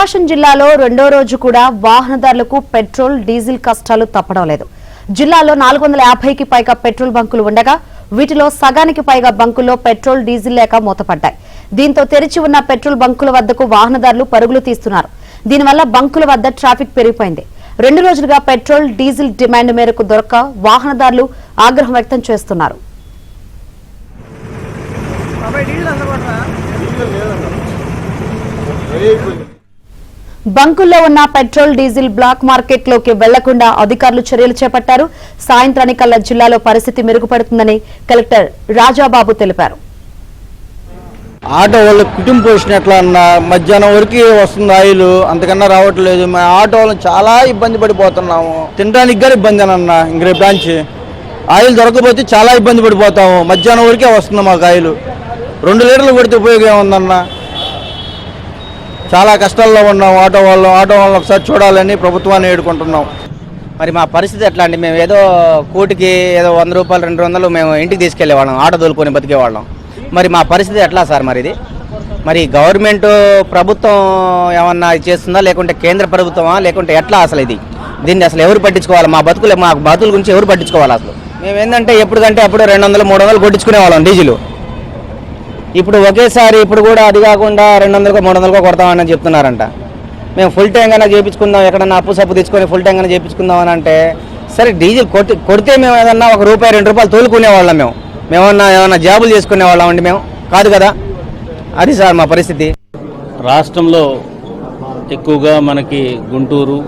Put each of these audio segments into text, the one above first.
ప్రకాశం జిల్లాలో రెండో రోజు కూడా వాహనదారులకు పెట్రోల్ డీజిల్ కష్టాలు తప్పడం లేదు. జిల్లాలో 450కి పైగా పెట్రోల్ బంకులు ఉండగా వీటిలో సగానికి పైగా బంకుల్లో పెట్రోల్ డీజిల్ లేక మూతపడ్డాయి. దీంతో తెరిచి ఉన్న పెట్రోల్ బంకుల వద్దకు వాహనదారులు పరుగులు తీస్తున్నారు. దీనివల్ల బంకుల వద్ద ట్రాఫిక్ పెరిగిపోయింది. 2 రోజులుగా పెట్రోల్ డీజిల్ డిమాండ్ మేరకు దొరక్క వాహనదారులు ఆగ్రహం వ్యక్తం చేస్తున్నారు. బంకుల్లో ఉన్న పెట్రోల్ డీజిల్ బ్లాక్ మార్కెట్ లోకి వెళ్లకుండా అధికారులు చర్యలు చేపట్టారు. సాయంత్రానికల్లా జిల్లాలో పరిస్థితి మెరుగుపడుతుందని కలెక్టర్ రాజాబాబు తెలిపారు. ఆటో వాళ్ళ కుటుంబ పోషణ ఎట్లా అన్నా మధ్యాహ్నం వరకు వస్తుంది ఆయిల్, అంతకన్నా రావట్లేదు. మా ఆటో వాళ్ళని చాలా ఇబ్బంది పడిపోతున్నాము. తినడానికి కూడా ఇబ్బంది అన్న. ఇంక బ్రాంచ్ ఆయిల్ దొరకకపోతే చాలా ఇబ్బంది పడిపోతాము. మధ్యాహ్నం వరకే వస్తుంది మాకు ఆయిల్. 2 లీటర్లు కొడితే ఉపయోగం ఉందన్న. చాలా కష్టాల్లో ఉన్నాం. ఆటో వాళ్ళని ఒకసారి చూడాలని ప్రభుత్వాన్ని వేడుకుంటున్నాం. మరి మా పరిస్థితి ఎట్లా అండి? మేము ఏదో కోటికి ఏదో 100 రూపాయలు 200 మేము ఇంటికి తీసుకెళ్లేవాళ్ళం, ఆటో తోలుకొని బతికేవాళ్ళం. మరి మా పరిస్థితి ఎట్లా సార్? మరి ఇది మరి గవర్నమెంట్ ప్రభుత్వం ఏమన్నా చేస్తుందా, లేకుంటే కేంద్ర ప్రభుత్వమా, లేకుంటే ఎట్లా అసలు ఇది? దీన్ని అసలు ఎవరు పట్టించుకోవాలి? మా బతుకుల గురించి ఎవరు పట్టించుకోవాలి? అసలు మేము ఏంటంటే ఎప్పుడుకంటే అప్పుడు 200, 300 కొట్టించుకునే వాళ్ళం డీజిల్. ఇప్పుడు ఒకేసారి ఇప్పుడు కూడా అది కాకుండా 200కో 300కో కొడతామని చెప్తున్నారంట. మేము ఫుల్ ట్యాంక్ అయినా చేయించుకుందాం, ఎక్కడన్నా అప్పు సప్పు తెచ్చుకొని ఫుల్ ట్యాంక్ అయినా చేయించుకుందాం అని అంటే, సరే డీజిల్ కొడితే మేము ఏదన్నా ₹1, ₹2 తోలుకునేవాళ్ళం. ఏమన్నా జాబులు చేసుకునేవాళ్ళం అండి. మేము కాదు కదా. అది సార్ మా పరిస్థితి. రాష్ట్రంలో ఎక్కువగా మనకి గుంటూరు,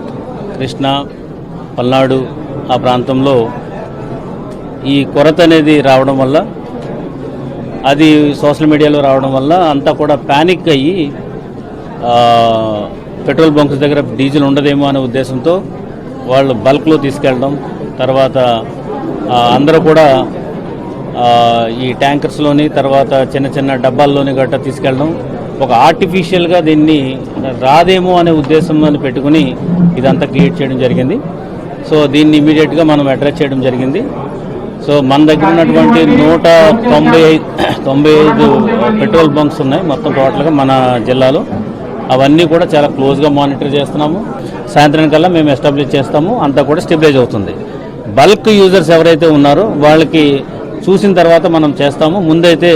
కృష్ణా, పల్నాడు ఆ ప్రాంతంలో ఈ కొరత అనేది రావడం వల్ల, అది సోషల్ మీడియాలో రావడం వల్ల అంతా కూడా ప్యానిక్ అయ్యి పెట్రోల్ బంక్స్ దగ్గర డీజిల్ ఉండదేమో అనే ఉద్దేశంతో వాళ్ళు బల్క్లో తీసుకెళ్ళడం, తర్వాత అందరూ కూడా ఈ ట్యాంకర్స్లోని, తర్వాత చిన్న చిన్న డబ్బాల్లోని గట్రా తీసుకెళ్ళడం, ఒక ఆర్టిఫిషియల్గా దీన్ని రాదేమో అనే ఉద్దేశం అని పెట్టుకుని ఇదంతా క్రియేట్ చేయడం జరిగింది. సో దీన్ని ఇమీడియట్గా మనం అడ్రస్ చేయడం జరిగింది. సో మన దగ్గర ఉన్నటువంటి 195 పెట్రోల్ బంక్స్ ఉన్నాయి మొత్తం టోటల్గా మన జిల్లాలో. అవన్నీ కూడా చాలా క్లోజ్గా మానిటర్ చేస్తున్నాము. సాయంత్రానికల్లా మేము ఎస్టాబ్లిష్ చేస్తాము. అంతా కూడా స్టెబిలైజ్ అవుతుంది. బల్క్ యూజర్స్ ఎవరైతే ఉన్నారో వాళ్ళకి చూసిన తర్వాత మనం చేస్తాము. ముందైతే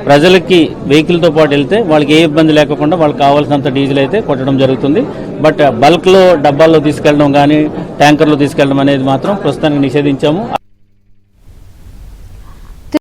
ప్రజలకి వెహికల్తో పాటు వెళ్తే వాళ్ళకి ఏ ఇబ్బంది లేకుండా వాళ్ళకి కావాల్సినంత డీజిల్ అయితే కొట్టడం జరుగుతుంది. బట్ బల్క్లో డబ్బాల్లో తీసుకెళ్ళడం కానీ ట్యాంకర్లో తీసుకెళ్ళడం అనేది మాత్రం ప్రస్తుతానికి నిషేధించాము.